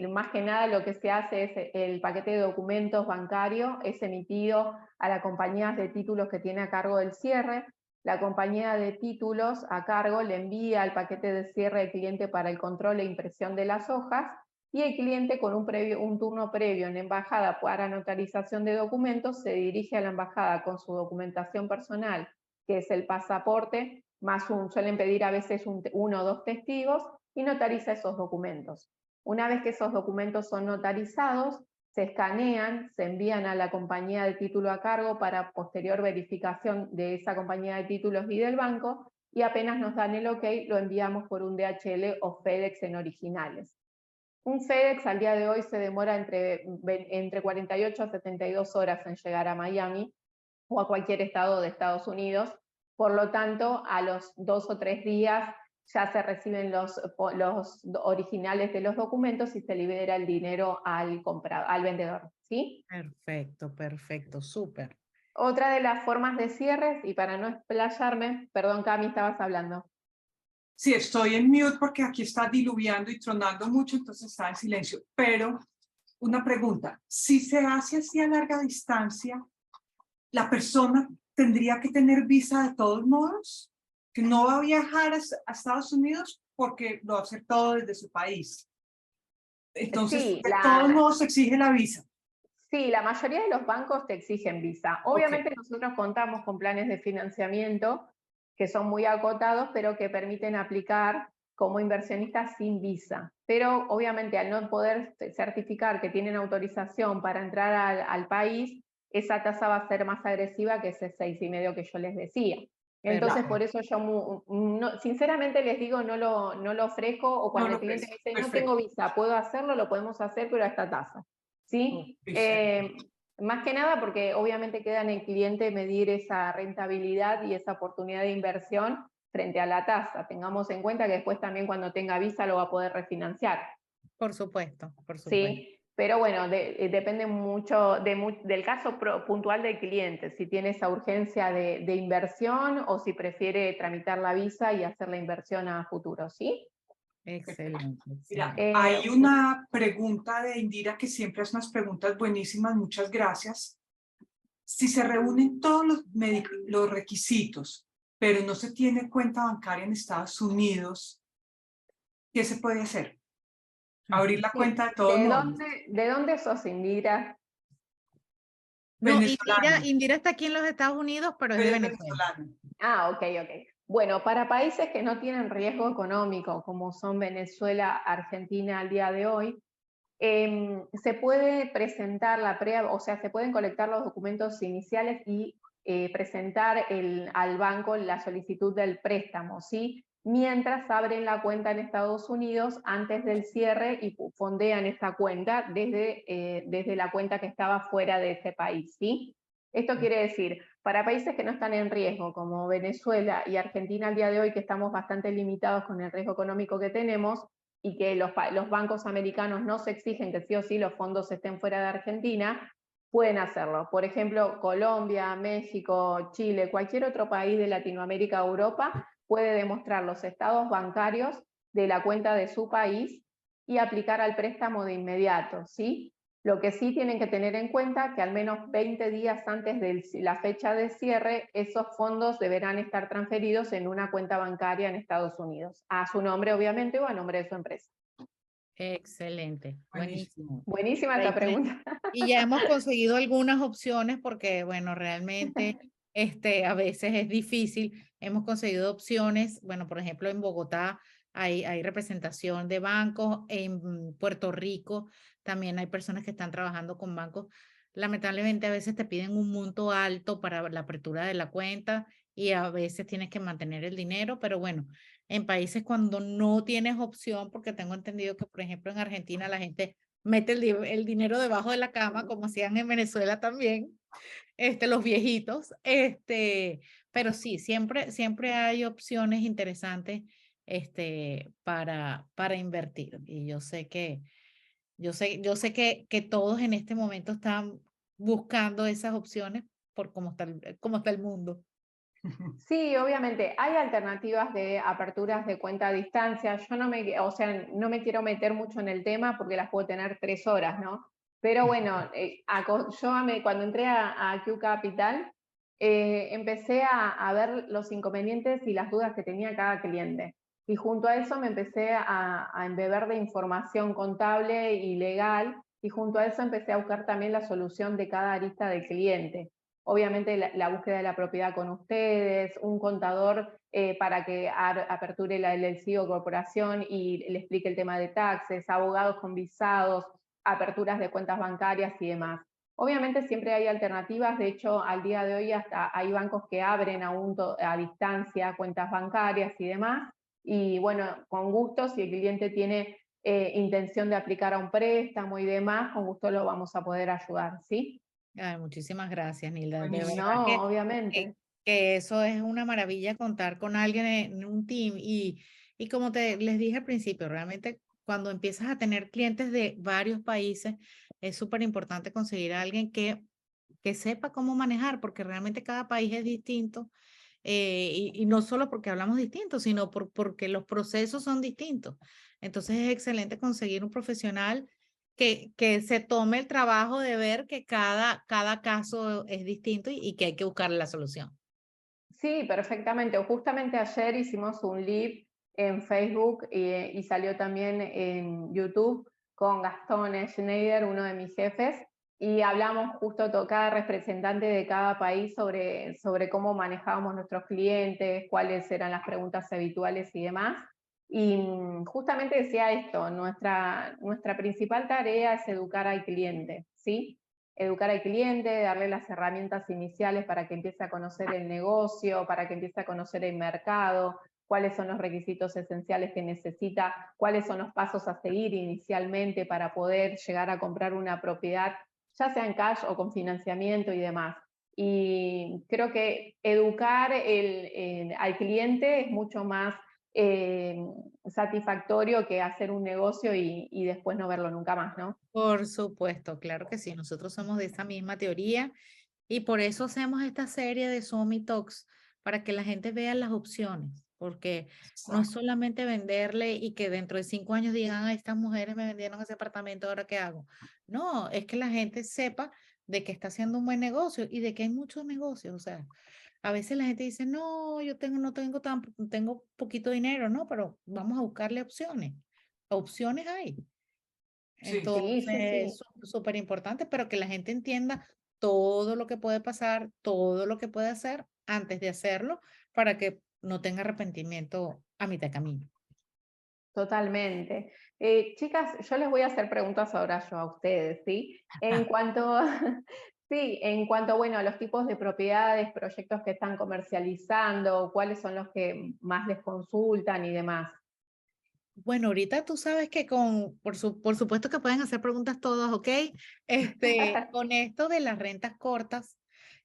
Más que nada lo que se hace es el paquete de documentos bancario es emitido a la compañía de títulos que tiene a cargo del cierre. La compañía de títulos a cargo le envía el paquete de cierre al cliente para el control e impresión de las hojas, y el cliente con un turno previo en embajada para notarización de documentos se dirige a la embajada con su documentación personal, que es el pasaporte, suelen pedir a veces uno o dos testigos, y notariza esos documentos. Una vez que esos documentos son notarizados, se escanean, se envían a la compañía de título a cargo para posterior verificación de esa compañía de títulos y del banco, y apenas nos dan el ok, lo enviamos por un DHL o FedEx en originales. Un FedEx al día de hoy se demora entre 48 a 72 horas en llegar a Miami o a cualquier estado de Estados Unidos. Por lo tanto, a los 2 o 3 días ya se reciben los originales de los documentos y se libera el dinero al vendedor, ¿sí? Perfecto, perfecto, súper. Otra de las formas de cierres, y para no explayarme, perdón, Cami, estabas hablando. Sí, estoy en mute porque aquí está diluviando y tronando mucho, entonces está en silencio. Pero una pregunta, si se hace así a larga distancia, ¿la persona tendría que tener visa de todos modos? ¿Que no va a viajar a Estados Unidos porque lo va a hacer todo desde su país? Entonces, Sí, de todos modos se exige la visa. Sí, la mayoría de los bancos te exigen visa. Obviamente nosotros contamos con planes de financiamiento que son muy acotados, pero que permiten aplicar como inversionistas sin visa. Pero obviamente al no poder certificar que tienen autorización para entrar al país, esa tasa va a ser más agresiva que ese 6,5 que yo les decía. Entonces, por eso yo sinceramente les digo, no lo ofrezco, o cuando el cliente me dice, no tengo visa, puedo hacerlo, lo podemos hacer, pero a esta tasa. ¿Sí? Más que nada porque obviamente queda en el cliente medir esa rentabilidad y esa oportunidad de inversión frente a la tasa. Tengamos en cuenta que después también cuando tenga visa lo va a poder refinanciar. Por supuesto, por supuesto. Sí, pero bueno, depende mucho del caso puntual del cliente, si tiene esa urgencia de inversión o si prefiere tramitar la visa y hacer la inversión a futuro, ¿sí? Excelente. Mira, hay una pregunta de Indira que siempre hace unas preguntas buenísimas, muchas gracias. Si se reúnen todos los requisitos, pero no se tiene cuenta bancaria en Estados Unidos, ¿qué se puede hacer? Abrir la cuenta de todos modos. ¿De dónde sos, Indira? No, Indira está aquí en los Estados Unidos, pero es de Venezuela. Ah, ok. Bueno, para países que no tienen riesgo económico, como son Venezuela, Argentina al día de hoy, se puede presentar se pueden colectar los documentos iniciales y presentar al banco la solicitud del préstamo, ¿sí? Mientras abren la cuenta en Estados Unidos antes del cierre y fondean esa cuenta desde la cuenta que estaba fuera de ese país, ¿sí? Esto quiere decir, para países que no están en riesgo, como Venezuela y Argentina al día de hoy, que estamos bastante limitados con el riesgo económico que tenemos, y que los bancos americanos no se exigen que sí o sí los fondos estén fuera de Argentina, pueden hacerlo. Por ejemplo, Colombia, México, Chile, cualquier otro país de Latinoamérica o Europa puede demostrar los estados bancarios de la cuenta de su país y aplicar al préstamo de inmediato, ¿sí? Lo que sí tienen que tener en cuenta que al menos 20 días antes de la fecha de cierre, esos fondos deberán estar transferidos en una cuenta bancaria en Estados Unidos, a su nombre obviamente o a nombre de su empresa. Excelente, buenísimo. Buenísima Ahí esta pregunta. Y ya hemos conseguido algunas opciones porque, bueno, realmente a veces es difícil. Hemos conseguido opciones, bueno, por ejemplo, en Bogotá hay representación de bancos, en Puerto Rico también hay personas que están trabajando con bancos. Lamentablemente a veces te piden un monto alto para la apertura de la cuenta y a veces tienes que mantener el dinero, pero bueno, en países cuando no tienes opción, porque tengo entendido que, por ejemplo, en Argentina la gente mete el dinero debajo de la cama, como hacían en Venezuela también, los viejitos, pero sí, siempre hay opciones interesantes, para invertir. Y yo sé que todos en este momento están buscando esas opciones por cómo está el mundo. Sí, obviamente, hay alternativas de aperturas de cuenta a distancia. Yo no me quiero meter mucho en el tema porque las puedo tener 3 horas, ¿no? Pero bueno, cuando entré a Q Capital, empecé a ver los inconvenientes y las dudas que tenía cada cliente. Y junto a eso me empecé a embeber de información contable y legal, y junto a eso empecé a buscar también la solución de cada arista del cliente. Obviamente la búsqueda de la propiedad con ustedes, un contador para que aperture la LLC o corporación y le explique el tema de taxes, abogados con visados, aperturas de cuentas bancarias y demás. Obviamente siempre hay alternativas, de hecho al día de hoy hasta hay bancos que abren a distancia cuentas bancarias y demás, y bueno, con gusto, si el cliente tiene intención de aplicar a un préstamo y demás, con gusto lo vamos a poder ayudar, ¿sí? Ay, muchísimas gracias, Nilda. De Buenísimo. verdad No, que, obviamente. que eso es una maravilla contar con alguien en un team. Y como les dije al principio, realmente cuando empiezas a tener clientes de varios países, es súper importante conseguir a alguien que sepa cómo manejar, porque realmente cada país es distinto. Y no solo porque hablamos distinto, sino porque los procesos son distintos. Entonces es excelente conseguir un profesional que se tome el trabajo de ver que cada caso es distinto y que hay que buscar la solución. Sí, perfectamente. Justamente ayer hicimos un live en Facebook y salió también en YouTube con Gastón Schneider, uno de mis jefes, y hablamos justo cada representante de cada país sobre cómo manejábamos nuestros clientes, cuáles eran las preguntas habituales y demás. Y justamente decía esto, nuestra principal tarea es educar al cliente, ¿sí? Educar al cliente, darle las herramientas iniciales para que empiece a conocer el negocio, para que empiece a conocer el mercado, cuáles son los requisitos esenciales que necesita, cuáles son los pasos a seguir inicialmente para poder llegar a comprar una propiedad, ya sea en cash o con financiamiento y demás. Y creo que educar al cliente es mucho más satisfactorio que hacer un negocio y después no verlo nunca más, ¿no? Por supuesto, claro que sí. Nosotros somos de esa misma teoría y por eso hacemos esta serie de Somi Talks, para que la gente vea las opciones, porque no es Exacto. solamente venderle y que dentro de 5 años digan, "Ay, estas mujeres me vendieron ese apartamento, ¿ahora qué hago?". No, es que la gente sepa de que está haciendo un buen negocio y de que hay muchos negocios. O sea, a veces la gente dice, no, no tengo poquito dinero, no, pero vamos a buscarle opciones. Opciones hay. Sí, Sí, sí, Entonces, sí. súper importante, pero que la gente entienda todo lo que puede pasar, todo lo que puede hacer antes de hacerlo, para que no tenga arrepentimiento a mitad de camino. Totalmente. Chicas, yo les voy a hacer preguntas ahora yo a ustedes, ¿sí? En cuanto, sí, en cuanto, bueno, a los tipos de propiedades, proyectos que están comercializando, cuáles son los que más les consultan y demás. Bueno, ahorita tú sabes que por supuesto que pueden hacer preguntas todas, ¿ok? Con esto de las rentas cortas,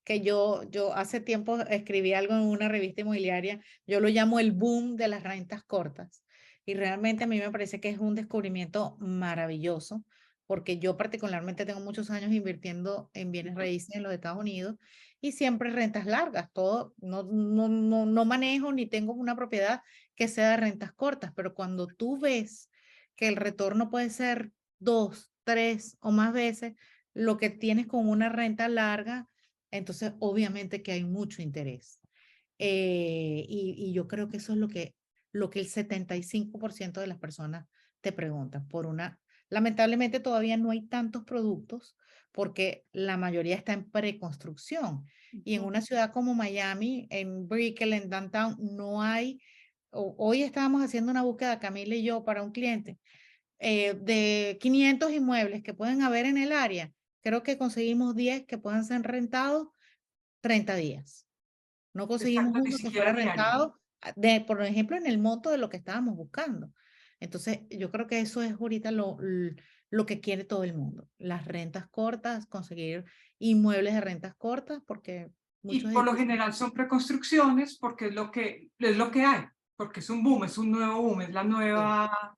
que yo hace tiempo escribí algo en una revista inmobiliaria, yo lo llamo el boom de las rentas cortas. y realmente a mí me parece que es un descubrimiento maravilloso, porque yo particularmente tengo muchos años invirtiendo en bienes raíces en los Estados Unidos y siempre rentas largas, todo, no manejo ni tengo una propiedad que sea de rentas cortas, pero cuando tú ves que el retorno puede ser 2, 3 o más veces lo que tienes con una renta larga, entonces obviamente que hay mucho interés. Y yo creo que eso es lo que el 75% de las personas te preguntan por una. Lamentablemente todavía no hay tantos productos porque la mayoría está en preconstrucción. Y en una ciudad como Miami, en Brickell, en Downtown, no hay. Hoy estábamos haciendo una búsqueda, Camila y yo, para un cliente de 500 inmuebles que pueden haber en el área. Creo que conseguimos 10 que puedan ser rentados 30 días. No conseguimos Exacto, ni uno que fuera siquiera diario. rentado, por ejemplo, en el monto de lo que estábamos buscando. Entonces, yo creo que eso es ahorita lo que quiere todo el mundo. Las rentas cortas, conseguir inmuebles de rentas cortas, porque Y muchos por lo edificios. general son preconstrucciones porque es lo que hay, porque es un boom, es un nuevo boom, es la nueva,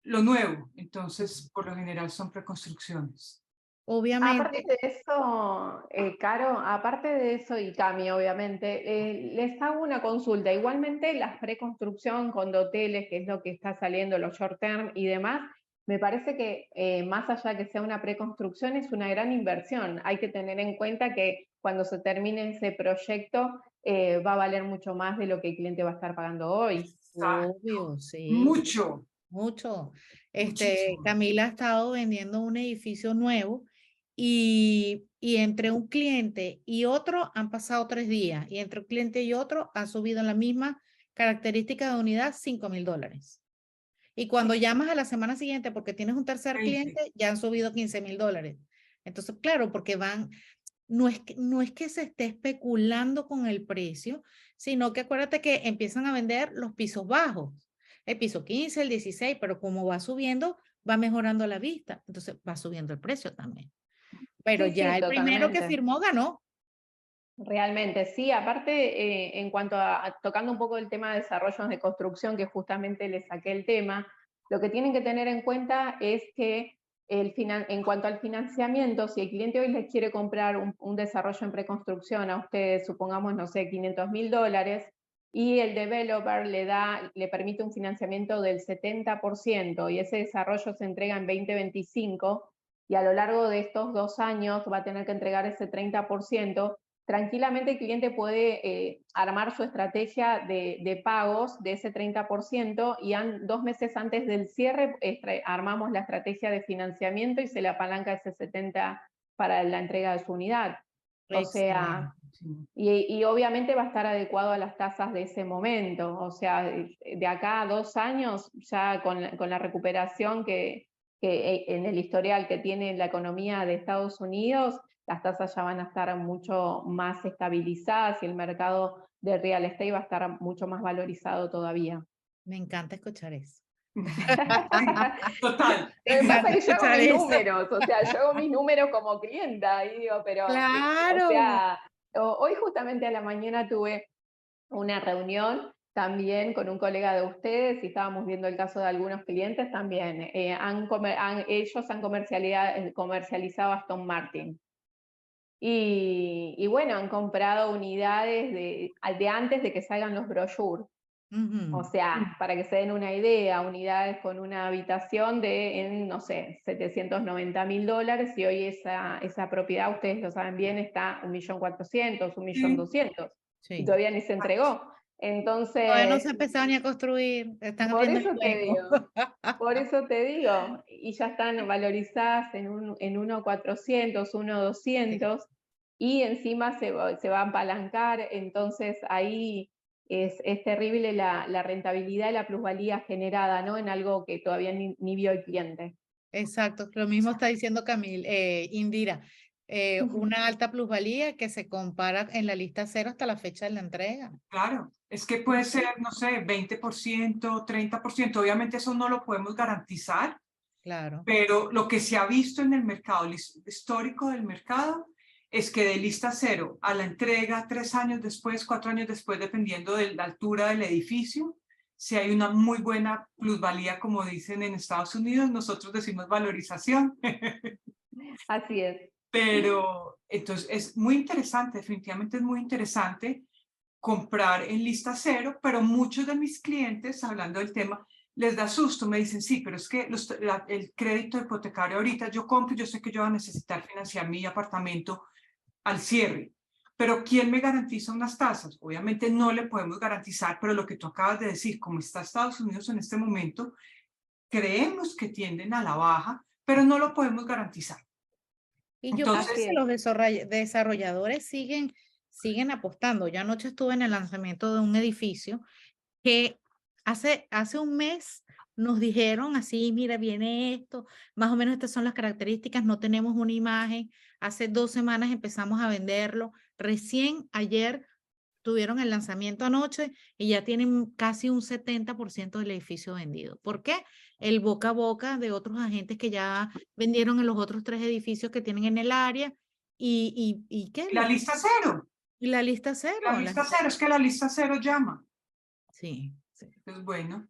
lo nuevo. Entonces, por lo general son preconstrucciones. Aparte Obviamente, de eso, Caro, aparte de eso y Cami, obviamente, les hago una consulta. Igualmente, la preconstrucción con hoteles, que es lo que está saliendo, los short term y demás, me parece que más allá de que sea una preconstrucción, es una gran inversión. Hay que tener en cuenta que cuando se termine ese proyecto, va a valer mucho más de lo que el cliente va a estar pagando hoy. obvio, Exacto. sí. Mucho, Mucho. muchísimo. Camila ha estado vendiendo un edificio nuevo y entre un cliente y otro han pasado 3 días y entre un cliente y otro ha subido en la misma característica de unidad $5,000. Y cuando llamas a la semana siguiente porque tienes un tercer 20. cliente, ya han subido $15,000. Entonces, claro, porque no es que se esté especulando con el precio, sino que acuérdate que empiezan a vender los pisos bajos, el piso 15, el 16, pero como va subiendo, va mejorando la vista, entonces va subiendo el precio también. Pero Sí, ya sí, el primero que totalmente. firmó ganó. Realmente, sí. Aparte, en cuanto a tocando un poco el tema de desarrollos de construcción, que justamente le saqué el tema, lo que tienen que tener en cuenta es que en cuanto al financiamiento, si el cliente hoy les quiere comprar un desarrollo en preconstrucción a ustedes, supongamos, no sé, $500,000, y el developer le permite un financiamiento del 70%, y ese desarrollo se entrega en 2025, y a lo largo de estos 2 años va a tener que entregar ese 30%. Tranquilamente el cliente puede armar su estrategia de pagos de ese 30% y 2 meses antes del cierre armamos la estrategia de financiamiento y se le apalanca ese 70% para la entrega de su unidad. O Excelente. sea, y obviamente va a estar adecuado a las tasas de ese momento. O sea, de acá a 2 años, ya con la recuperación que en el historial que tiene la economía de Estados Unidos, las tasas ya van a estar mucho más estabilizadas y el mercado de real estate va a estar mucho más valorizado todavía. Me encanta escuchar eso. Sí, total. Lo que Me pasa encanta es que yo hago escuchar mis eso. números, o sea, yo hago mis números como clienta y digo, pero, o Claro. sea, hoy justamente a la mañana tuve una reunión también con un colega de ustedes y estábamos viendo el caso de algunos clientes también. Ellos han comercializado Aston Martin. Y bueno, han comprado unidades de antes de que salgan los brochures. O sea, para que se den una idea, unidades con una habitación no sé, $790,000 y hoy esa propiedad, ustedes lo saben bien, está 1.400.000, Sí, 1.200.000 y Sí. todavía ni se entregó. Todavía no se Entonces, ha empezado ni a construir, están por abriendo el eso te hueco. digo, por eso te digo, y ya están valorizadas en 1.400, Sí. 1.200, y encima se va a apalancar, entonces ahí es terrible la rentabilidad y la plusvalía generada, ¿no? En algo que todavía ni vio el cliente. Exacto, lo mismo está diciendo Indira, una alta plusvalía que se compara en la lista cero hasta la fecha de la entrega. claro. Es que puede ser, no sé, 20%, 30%. Obviamente eso no lo podemos garantizar, Claro, pero lo que se ha visto en el mercado, el histórico del mercado, es que de lista cero a la entrega 3 años después, 4 años después, dependiendo de la altura del edificio, si hay una muy buena plusvalía, como dicen en Estados Unidos, nosotros decimos valorización. Así es. Pero entonces es muy interesante, definitivamente es muy interesante comprar en lista cero, pero muchos de mis clientes, hablando del tema, les da susto, me dicen, sí, pero es que el crédito hipotecario ahorita yo compro, yo sé que yo voy a necesitar financiar mi apartamento al cierre, pero ¿quién me garantiza unas tasas? Obviamente no le podemos garantizar, pero lo que tú acabas de decir, como está Estados Unidos en este momento, creemos que tienden a la baja, pero no lo podemos garantizar. Y yo creo Entonces, que los desarrolladores siguen apostando. Yo anoche estuve en el lanzamiento de un edificio que hace un mes nos dijeron así, mira, viene esto, más o menos estas son las características, no tenemos una imagen. Hace 2 semanas empezamos a venderlo. Recién ayer tuvieron el lanzamiento anoche y ya tienen casi un 70% del edificio vendido. ¿Por qué? El boca a boca de otros agentes que ya vendieron en los otros 3 edificios que tienen en el área y ¿qué? la lista cero, Y la lista cero. es que la lista cero llama. Sí, sí. Pues bueno,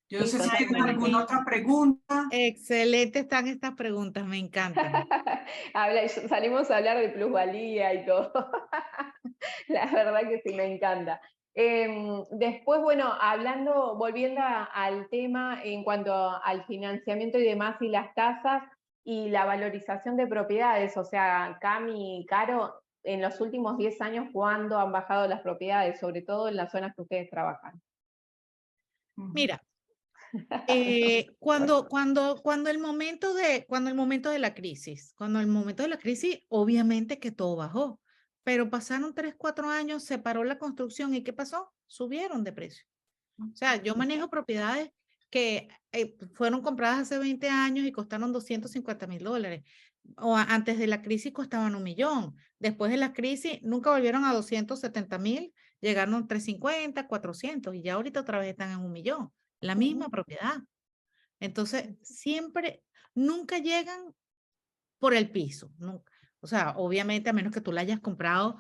yo no Sí, sé si tienen totalmente. alguna otra pregunta. Excelente están estas preguntas, me encantan. Salimos a hablar de plusvalía y todo. La verdad que sí, me encanta. Después, bueno, volviendo al tema en cuanto al financiamiento y demás y las tasas y la valorización de propiedades, o sea, Cami y Caro, en los últimos 10 años, ¿cuándo han bajado las propiedades, sobre todo en las zonas que ustedes trabajan? Mira, cuando el momento de la crisis, obviamente que todo bajó, pero pasaron 3, 4 años, se paró la construcción y ¿qué pasó? Subieron de precio. O sea, yo manejo propiedades que fueron compradas hace 20 años y costaron $250,000. Antes de la crisis costaban 1,000,000. Después de la crisis nunca volvieron a 270,000, llegaron a 350, 400 y ya ahorita otra vez están en 1,000,000. La misma propiedad. Entonces, nunca llegan por el piso. Nunca. O sea, obviamente a menos que tú la hayas comprado.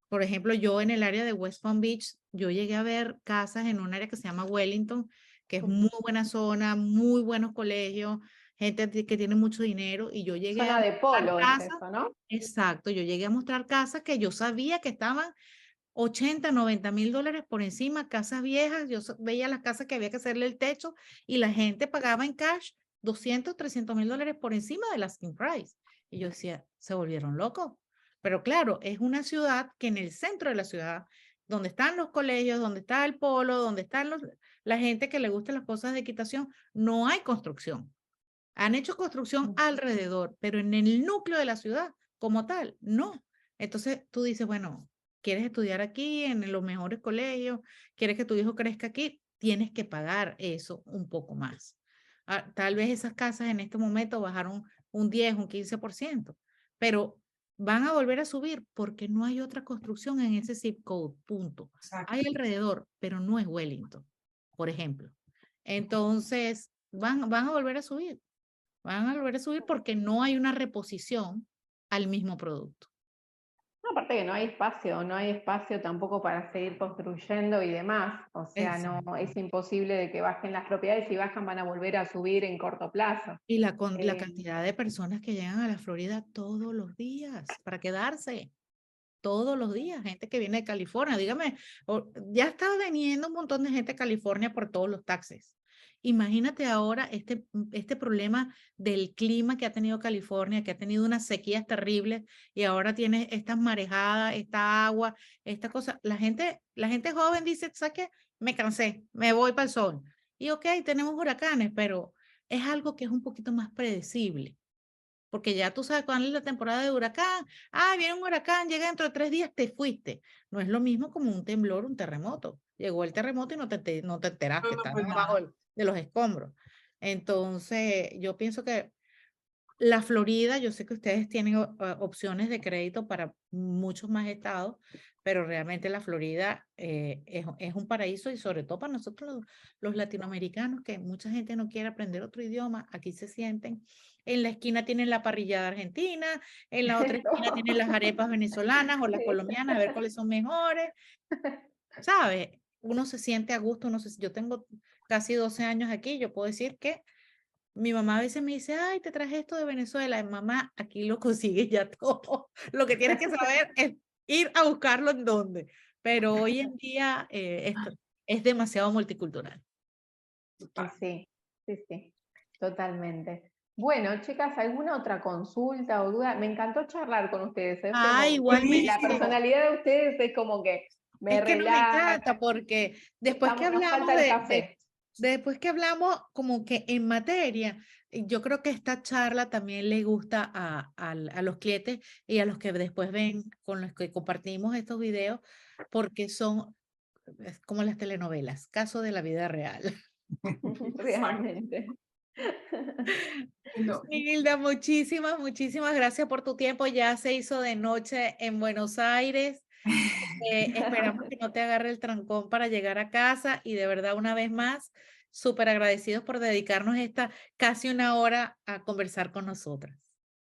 Por ejemplo, yo en el área de West Palm Beach, yo llegué a ver casas en un área que se llama Wellington, que es muy buena zona, muy buenos colegios, gente que tiene mucho dinero, y yo llegué a Zona de mostrar polo es casas, eso, ¿no? exacto, yo llegué a mostrar casas que yo sabía que estaban 80, $90,000 por encima, casas viejas, veía las casas que había que hacerle el techo y la gente pagaba en cash 200, $300,000 por encima del asking price. Y yo decía, se volvieron locos. Pero claro, es una ciudad que en el centro de la ciudad, donde están los colegios, donde está el polo, donde están la gente que le gusta las cosas de equitación, no hay construcción. Han hecho construcción alrededor, pero en el núcleo de la ciudad como tal, no. Entonces tú dices, bueno, quieres estudiar aquí en los mejores colegios, quieres que tu hijo crezca aquí, tienes que pagar eso un poco más. Tal vez esas casas en este momento bajaron un 10, un 15%, pero van a volver a subir porque no hay otra construcción en ese zip code, punto. Exacto. Hay alrededor, pero no es Wellington, por ejemplo. Entonces, van a volver a subir. Van a volver a subir porque no hay una reposición al mismo producto. No, aparte que no hay espacio tampoco para seguir construyendo y demás. O sea, no es imposible de que bajen las propiedades, si bajan van a volver a subir en corto plazo. Y la cantidad de personas que llegan a la Florida todos los días para quedarse, todos los días, gente que viene de California, dígame, ya está viniendo un montón de gente a California por todos los taxes. Imagínate ahora este problema del clima que ha tenido California, que ha tenido unas sequías terribles y ahora tiene estas marejadas, esta agua, esta cosa. La gente joven dice, ¿sabes qué? Me cansé, me voy para el sol. Y ok, tenemos huracanes, pero es algo que es un poquito más predecible. Porque ya tú sabes cuándo es la temporada de huracán. Viene un huracán, llega dentro de 3 días, te fuiste. No es lo mismo como un temblor, un terremoto. Llegó el terremoto y no te enteraste, No, estabas pues abajo nada. de los escombros. Entonces, yo pienso que la Florida, yo sé que ustedes tienen opciones de crédito para muchos más estados, pero realmente la Florida es un paraíso y sobre todo para nosotros los latinoamericanos, que mucha gente no quiere aprender otro idioma, aquí se sienten. En la esquina tienen la parrillada argentina, en la otra esquina tienen las arepas venezolanas o las colombianas, a ver cuáles son mejores, ¿sabes? uno se siente a gusto, yo tengo casi 12 años aquí, yo puedo decir que mi mamá a veces me dice, ay, te traje esto de Venezuela. Mamá, aquí lo consigues ya todo. Lo que tienes que saber es ir a buscarlo en dónde. Pero hoy en día esto es demasiado multicultural. Sí, sí, sí, totalmente. Bueno, chicas, ¿alguna otra consulta o duda? Me encantó charlar con ustedes. Es Ah, como, igualmente. la personalidad de ustedes es como que me Es que nos relaja. encanta porque después que Nos hablamos falta el café. después que hablamos como que en materia, yo creo que esta charla también le gusta a los clientes y a los que después ven con los que compartimos estos videos, porque son es como las telenovelas, caso de la vida real. Realmente. No, Nilda, muchísimas gracias por tu tiempo. Ya se hizo de noche en Buenos Aires. Esperamos que no te agarre el trancón para llegar a casa y de verdad una vez más, súper agradecidos por dedicarnos esta casi una hora a conversar con nosotras.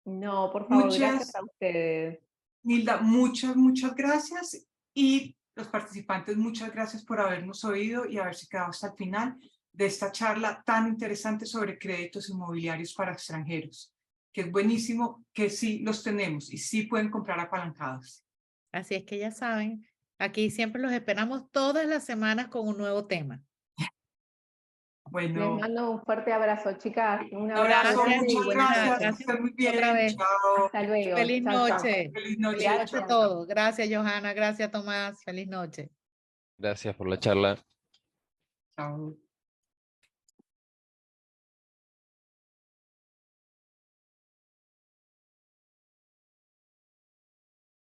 No, por favor, gracias muchas, a ustedes. Nilda, muchas gracias. Y los participantes, muchas gracias por habernos oído y haberse quedado hasta el final de esta charla tan interesante sobre créditos inmobiliarios para extranjeros, que es buenísimo, que sí los tenemos y sí pueden comprar apalancados. Así es que ya saben, aquí siempre los esperamos todas las semanas con un nuevo tema. Les Bueno, mando un fuerte abrazo, chicas. Un un abrazo abrazo, Gracias, grande y muchas buenas gracias, que noches. gracias estén muy otra bien, vez. chao, Hasta luego. Feliz Chao, chao. noche. feliz noche. Feliz noche a Gracias. todos. Gracias, Johanna. Gracias, Tomás. Feliz noche. Gracias por la charla. Chao.